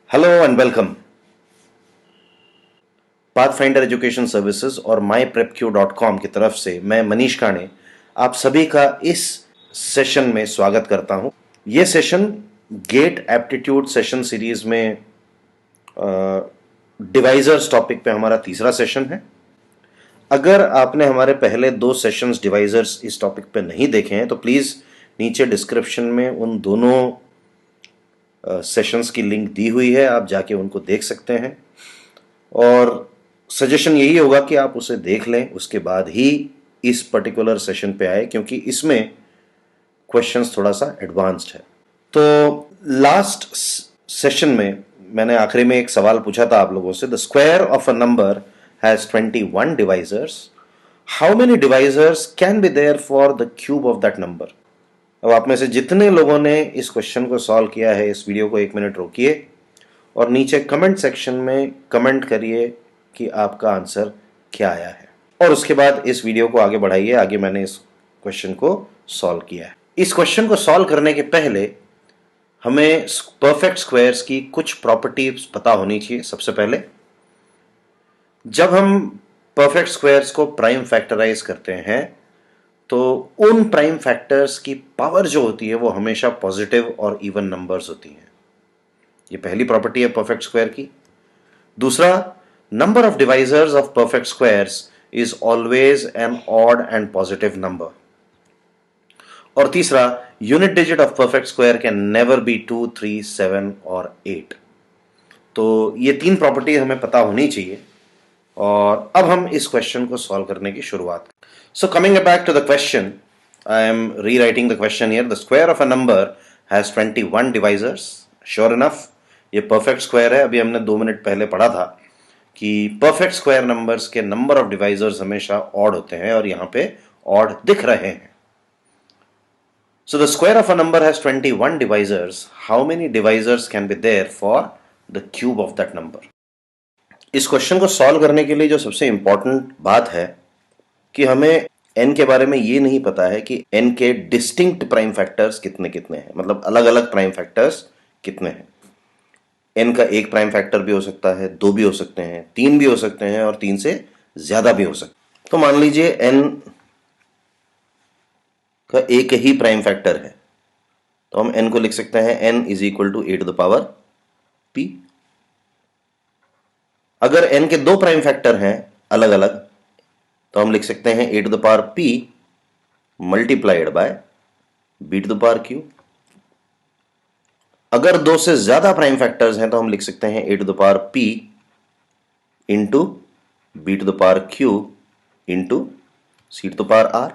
Hello and welcome. Pathfinder education services और myprepq.com की तरफ से मैं मनीष काणे आप सभी का इस सेशन में स्वागत करता हूं। यह session GATE aptitude session series में डिवाइजर्स टॉपिक पे हमारा तीसरा सेशन है। अगर आपने हमारे पहले दो सेशंस डिवाइजर्स इस टॉपिक पे नहीं देखे हैं तो प्लीज़ नीचे डिस्क्रिप्शन में उन दोनों सेशंस की लिंक दी हुई है, आप जाके उनको देख सकते हैं। और सजेशन यही होगा कि आप उसे देख लें, उसके बाद ही इस पर्टिकुलर सेशन पे आए, क्योंकि इसमें क्वेश्चंस थोड़ा सा एडवांस्ड है। तो लास्ट सेशन में मैंने आखिरी में एक सवाल पूछा था आप लोगों से, the square of a number has 21 divisors, how many divisors can be there for the cube of that number. अब आप में से जितने लोगों ने इस क्वेश्चन को सॉल्व किया है, इस वीडियो को 1 मिनट रोकिए और नीचे कमेंट सेक्शन में कमेंट करिए कि आपका आंसर क्या आया है, और उसके बाद इस वीडियो को आगे बढ़ाइए। आगे मैंने इस क्वेश्चन को सॉल्व किया है। इस क्वेश्चन को सॉल्व करने के पहले हमें परफेक्ट स्क्वायर्स की कुछ प्रॉपर्टीज पता होनी चाहिए। सबसे पहले, जब हम परफेक्ट स्क्वायर्स को प्राइम फैक्टराइज करते हैं तो उन प्राइम फैक्टर्स की पावर जो होती है वो हमेशा पॉजिटिव और इवन नंबर्स होती हैं। ये पहली प्रॉपर्टी है परफेक्ट स्क्वायर की। दूसरा, number of divisors of perfect squares is always an odd and positive number. और तीसरा, unit digit of perfect square can never be 2, 3, 7 और 8। तो ये तीन प्रॉपर्टी हमें पता होनी चाहिए। और अब हम इस क्वेश्चन को सॉल्व करने की शुरुआत। So coming back to the question, I am rewriting the question here. The square of a number has 21 divisors. Sure enough ये परफेक्ट स्क्वायर है। अभी हमने 2 मिनट पहले पढ़ा था कि परफेक्ट स्क्वायर नंबर्स के नंबर ऑफ डिवाइजर्स हमेशा ऑड होते हैं, और यहां पे ऑड दिख रहे हैं। So the square of a number has 21 divisors. How many divisors can be there for the cube of that number? इस क्वेश्चन को सॉल्व करने के लिए जो सबसे इंपॉर्टेंट बात है कि हमें n के बारे में ये नहीं पता है कि n के डिस्टिंक्ट प्राइम फैक्टर्स कितने कितने हैं, मतलब अलग अलग प्राइम फैक्टर्स कितने हैं। n का एक प्राइम फैक्टर भी हो सकता है, दो भी हो सकते हैं, तीन भी हो सकते हैं, और तीन से ज्यादा भी हो सकते हैं। तो मान लीजिए n का एक ही प्राइम फैक्टर है, तो हम n को लिख सकते हैं n is equal to a to the power p। अगर n के दो प्राइम फैक्टर हैं अलग अलग, तो हम लिख सकते हैं A to the power p multiplied by B to the power q। अगर दो से ज्यादा प्राइम फैक्टर्स हैं तो हम लिख सकते हैं A to the power p into B to the power q into C to the power r।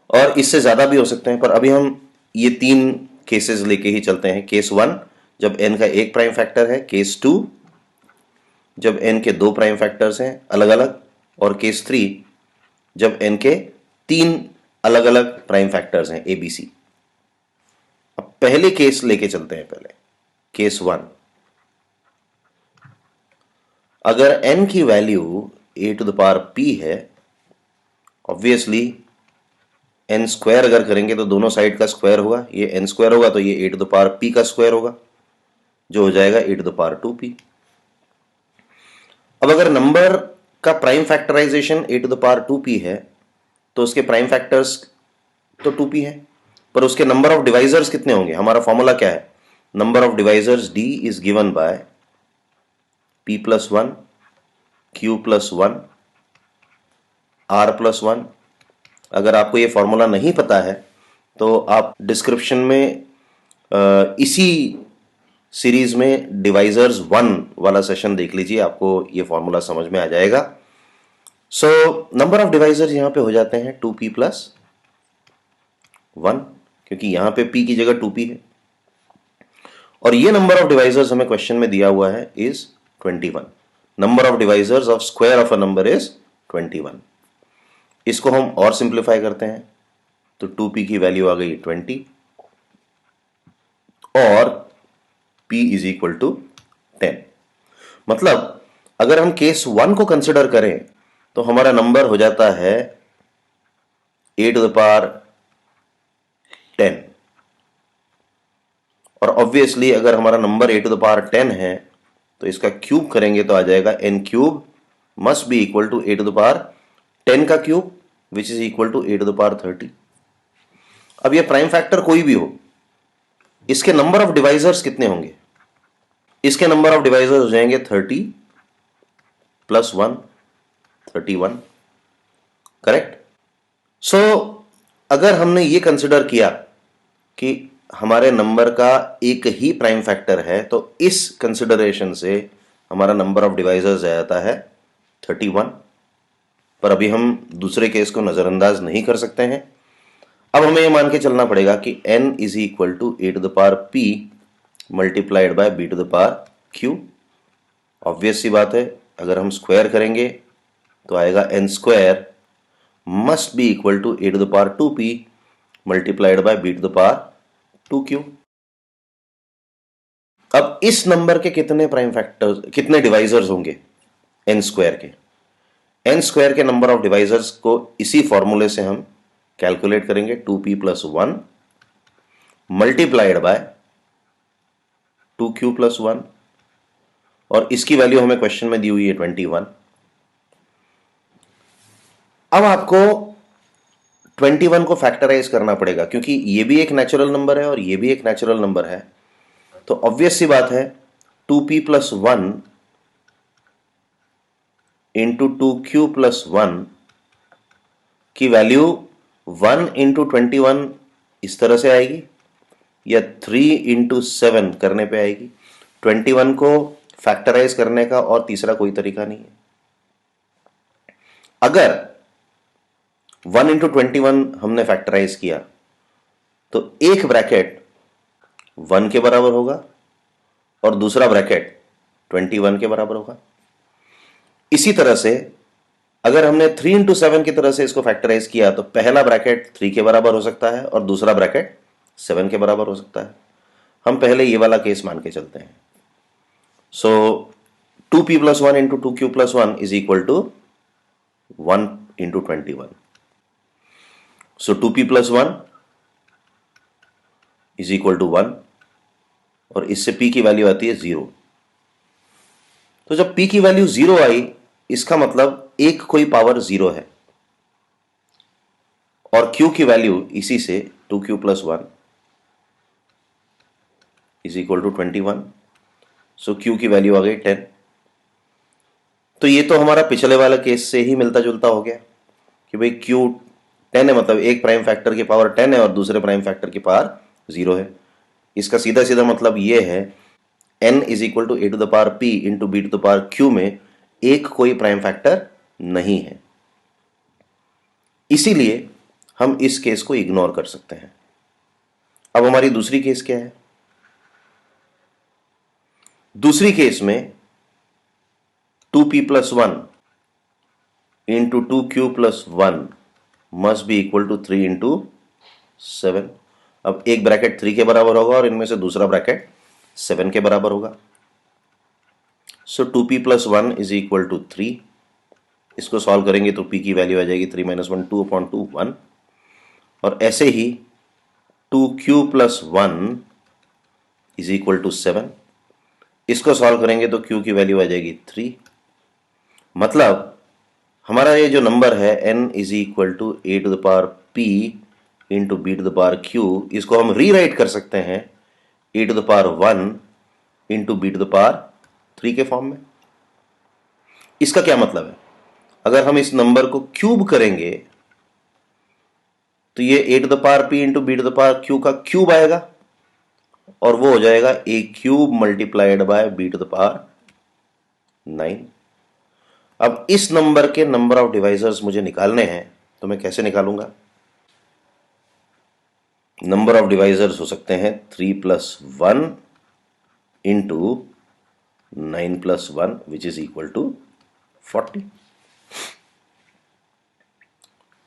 और इससे ज्यादा भी हो सकते हैं, पर अभी हम ये तीन केसेस लेके ही चलते हैं। केस 1 जब n का एक प्राइम फैक्टर है, केस 2 जब n के दो प्राइम फैक्टर्स हैं अलग अलग, और केस 3 जब n के तीन अलग अलग प्राइम फैक्टर्स हैं ABC। अब पहले केस लेके चलते हैं। पहले केस 1, अगर n की value a to the power p है, ऑब्वियसली n स्क्वायर अगर करेंगे तो दोनों साइड का स्क्वायर होगा, ये n स्क्वायर होगा तो ये ए टू द पावर p का स्क्वायर होगा, जो हो जाएगा ए टू द पावर 2p। अब अगर नंबर का prime factorization a to the power 2p है तो उसके प्राइम फैक्टर्स तो 2p है, पर उसके नंबर ऑफ डिवाइजर्स कितने होंगे। हमारा फॉर्मूला क्या है, number of divisors d is given by p plus 1 q plus 1 r plus 1। अगर आपको ये फॉर्मूला नहीं पता है तो आप डिस्क्रिप्शन में इसी सीरीज में डिवाइजर्स 1 वाला सेशन देख लीजिए, आपको ये फॉर्मूला समझ में आ जाएगा। सो नंबर ऑफ डिवाइजर्स यहां पे हो जाते हैं 2p प्लस 1, क्योंकि यहां पे p की जगह 2p है, और ये नंबर ऑफ डिवाइजर्स हमें क्वेश्चन में दिया हुआ है is 21। Number of divisors of square of a number is 21। इसको हम और सिंप्लीफाई करते हैं तो 2p की वैल्यू आ गई 20 और p इज इक्वल टू 10। मतलब अगर हम केस 1 को कंसिडर करें तो हमारा नंबर हो जाता है ए टू द पावर 10, और ऑब्वियसली अगर हमारा number a to the power 10 है तो इसका क्यूब करेंगे तो आ जाएगा n cube must be equal to a to the power 10 का cube which is equal to a to the power 30। अब ये प्राइम फैक्टर कोई भी हो, इसके नंबर ऑफ डिवाइजर्स कितने होंगे? इसके नंबर ऑफ डिवाइजर्स हो जाएंगे 30 प्लस 1 31, करेक्ट। सो अगर हमने ये कंसिडर किया कि हमारे नंबर का एक ही प्राइम फैक्टर है तो इस कंसिडरेशन से हमारा नंबर ऑफ डिवाइजर्स आ जाता है 31। पर अभी हम दूसरे केस को नजरअंदाज नहीं कर सकते हैं। अब हमें यह मान के चलना पड़ेगा कि n is equal to a to the power p multiplied by b to the power q। Obvious सी बात है, अगर हम स्क्वायर करेंगे तो आएगा n square must be equal to a to the power 2p multiplied by b to the power 2q। अब इस नंबर के कितने प्राइम फैक्टर्स, कितने डिवाइजर्स होंगे n स्क्वायर के? n स्क्वायर के नंबर ऑफ डिवाइजर्स को इसी फॉर्मूले से हम कैलकुलेट करेंगे, 2p plus 1 multiplied by 2q plus 1, और इसकी वैल्यू हमें क्वेश्चन में दी हुई है 21। अब आपको 21 को फैक्टराइज करना पड़ेगा क्योंकि ये भी एक नेचुरल नंबर है और ये भी एक नेचुरल नंबर है। तो ऑब्वियस सी बात है 2p plus 1 into 2q plus 1 की वैल्यू 1 इंटू 21 इस तरह से आएगी या 3 इंटू 7 करने पे आएगी। 21 को फैक्टराइज करने का और तीसरा कोई तरीका नहीं है। अगर 1 इंटू 21 हमने फैक्टराइज किया तो एक ब्रैकेट 1 के बराबर होगा और दूसरा ब्रैकेट 21 के बराबर होगा। इसी तरह से अगर हमने 3 इंटू 7 की तरह से इसको फैक्टराइज किया तो पहला ब्रैकेट 3 के बराबर हो सकता है और दूसरा ब्रैकेट 7 के बराबर हो सकता है। हम पहले ये वाला केस मान के चलते हैं। So 2p plus 1 into 2q plus 1 is equal to 1 into 21। So 2p plus 1 is equal to 1 और इससे p की वैल्यू आती है 0। तो जब p की वैल्यू 0 आई इसका मतलब एक कोई पावर 0 है और q की वैल्यू इसी से 2q plus 1 is equal to 21। So q की वैल्यू आ गई 10। तो ये तो हमारा पिछले वाला केस से ही मिलता जुलता हो गया कि भाई q 10 है, मतलब एक प्राइम फैक्टर की पावर 10 है और दूसरे प्राइम फैक्टर की पावर 0 है। इसका सीधा सीधा मतलब ये है n is equal to a to the power p into b to the power q में एक कोई प्राइम फैक्टर नहीं है, इसीलिए हम इस केस को इग्नोर कर सकते हैं। अब हमारी दूसरी केस क्या है? दूसरी केस में 2p plus 1 into 2q plus 1 must be equal to 3 into 7। अब एक ब्रैकेट 3 के बराबर होगा और इनमें से दूसरा ब्रैकेट 7 के बराबर होगा। So 2p plus 1 is equal to 3। इसको सॉल्व करेंगे तो p की वैल्यू आ जाएगी 3 माइनस 1 2 अपॉन 2 1, और ऐसे ही 2q plus 1 is equal to 7। इसको सॉल्व करेंगे तो q की वैल्यू आ जाएगी 3। मतलब हमारा ये जो नंबर है n is equal to a to the power p into b to the power q, इसको हम रीराइट कर सकते हैं a to the power 1 into b to the power 3 के फॉर्म में। इसका क्या मतलब है? अगर हम इस नंबर को क्यूब करेंगे तो ये a to the power p into b to the power q का क्यूब आएगा और वो हो जाएगा a cube multiplied by b to the power 9। अब इस नंबर के नंबर ऑफ डिवाइजर्स मुझे निकालने हैं तो मैं कैसे निकालूंगा? नंबर ऑफ डिवाइजर्स हो सकते हैं 3 plus 1 into 9 plus 1 which is equal to 40।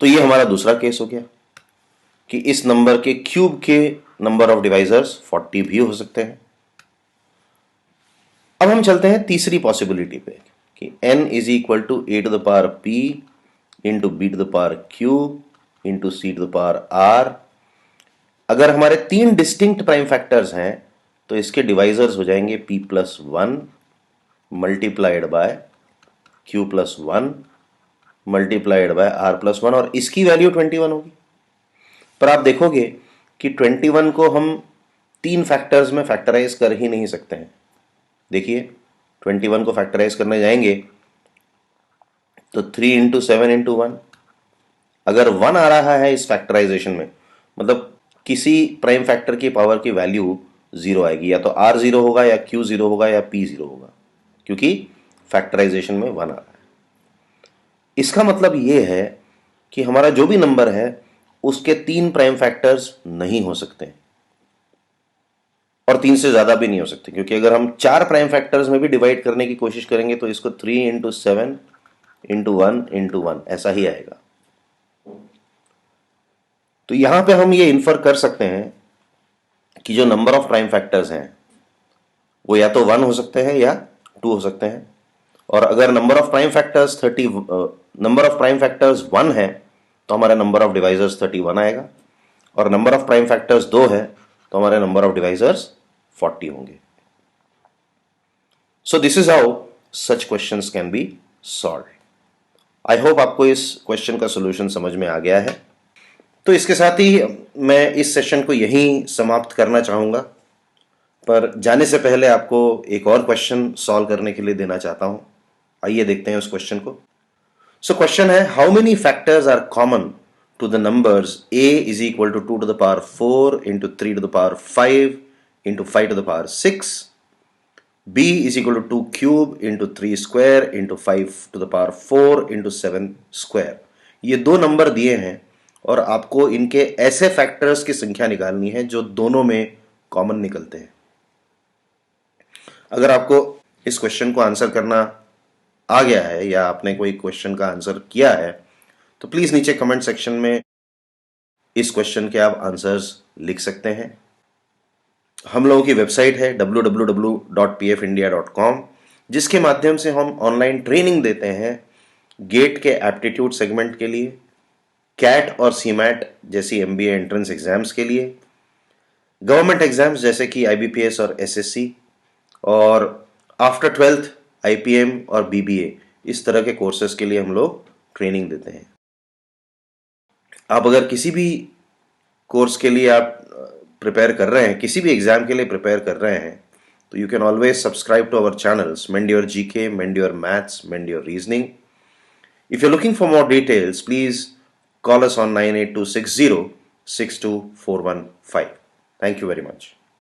तो ये हमारा दूसरा केस हो गया कि इस नंबर के क्यूब के नंबर ऑफ डिवाइजर्स 40 भी हो सकते हैं। अब हम चलते हैं तीसरी पॉसिबिलिटी पे कि n is equal to a to the power p into b to the power q into c to the power r। अगर हमारे तीन डिस्टिंक्ट प्राइम फैक्टर्स हैं तो इसके डिवाइजर्स हो जाएंगे p+1 multiplied by q+1 multiplied by r+1 और इसकी वैल्यू 21 होगी। पर आप देखोगे कि 21 को हम 3 फैक्टर्स में फैक्टराइज कर ही नहीं सकते हैं। देखिए 21 को फैक्टराइज करने जाएंगे तो 3 इंटू 7 इंटू 1, अगर 1 आ रहा है इस फैक्टराइजेशन में मतलब किसी प्राइम फैक्टर की पावर की वैल्यू 0 आएगी, या तो r0 होगा या q0 होगा या p0 होगा, क्योंकि फैक्टराइजेशन में 1 आ रहा है। इसका मतलब यह है कि हमारा जो भी नंबर है उसके 3 प्राइम फैक्टर्स नहीं हो सकते और 3 से ज्यादा भी नहीं हो सकते, क्योंकि अगर हम 4 प्राइम फैक्टर्स में भी डिवाइड करने की कोशिश करेंगे तो इसको 3 इंटू 7 इंटू 1 इंटू 1 ऐसा ही आएगा। तो यहां पे हम ये इन्फर कर सकते हैं कि जो नंबर ऑफ प्राइम फैक्टर्स हैं वो या तो 1 हो सकते हैं या 2 हो सकते हैं। और अगर नंबर ऑफ प्राइम फैक्टर्स 1 है तो हमारा नंबर ऑफ डिवाइजर्स 31 आएगा, और नंबर ऑफ प्राइम फैक्टर्स 2 है तो हमारे नंबर ऑफ डिवाइजर्स 40 होंगे। So this is how such questions can be solve. I hope आपको इस क्वेश्चन का सॉल्यूशन समझ में आ गया है। तो इसके साथ ही मैं इस सेशन को यहीं समाप्त करना चाहूंगा, पर जाने से पहले आपको एक और क्वेश्चन सॉल्व करने के लिए देना चाहता हूं। आइए देखते हैं उस क्वेश्चन को। सो क्वेश्चन है, how many factors are common to the numbers a is equal to 2 to the power 4 into 3 to the power 5 into 5 to the power 6, b is equal to 2 cube into 3 square into 5 to the power 4 into 7 square. ये दो number दिए हैं और आपको इनके ऐसे factors की संख्या निकालनी है जो दोनों में कॉमन निकलते हैं। अगर आपको इस क्वेश्चन को आंसर करना आ गया है या आपने कोई क्वेश्चन का आंसर किया है तो प्लीज नीचे कमेंट सेक्शन में इस क्वेश्चन के आप आंसर्स लिख सकते हैं। हम लोगों की वेबसाइट है www.pfindia.com, जिसके माध्यम से हम ऑनलाइन ट्रेनिंग देते हैं गेट के एप्टीट्यूड सेगमेंट के लिए, कैट और सीमैट जैसी MBA एंट्रेंस एग्जाम्स के लिए, गवर्नमेंट एग्जाम्स जैसे कि IBPS और SSC, और आफ्टर 12th IPM और BBA, इस तरह के कोर्सेज के लिए हम लोग ट्रेनिंग देते हैं। आप अगर किसी भी कोर्स के लिए आप प्रिपेयर कर रहे हैं, किसी भी एग्जाम के लिए प्रिपेयर कर रहे हैं, तो you can always subscribe to our channels mend your GK, mend your maths, mend your reasoning. If you looking for more details please call us on 98260 62415. Thank you very much.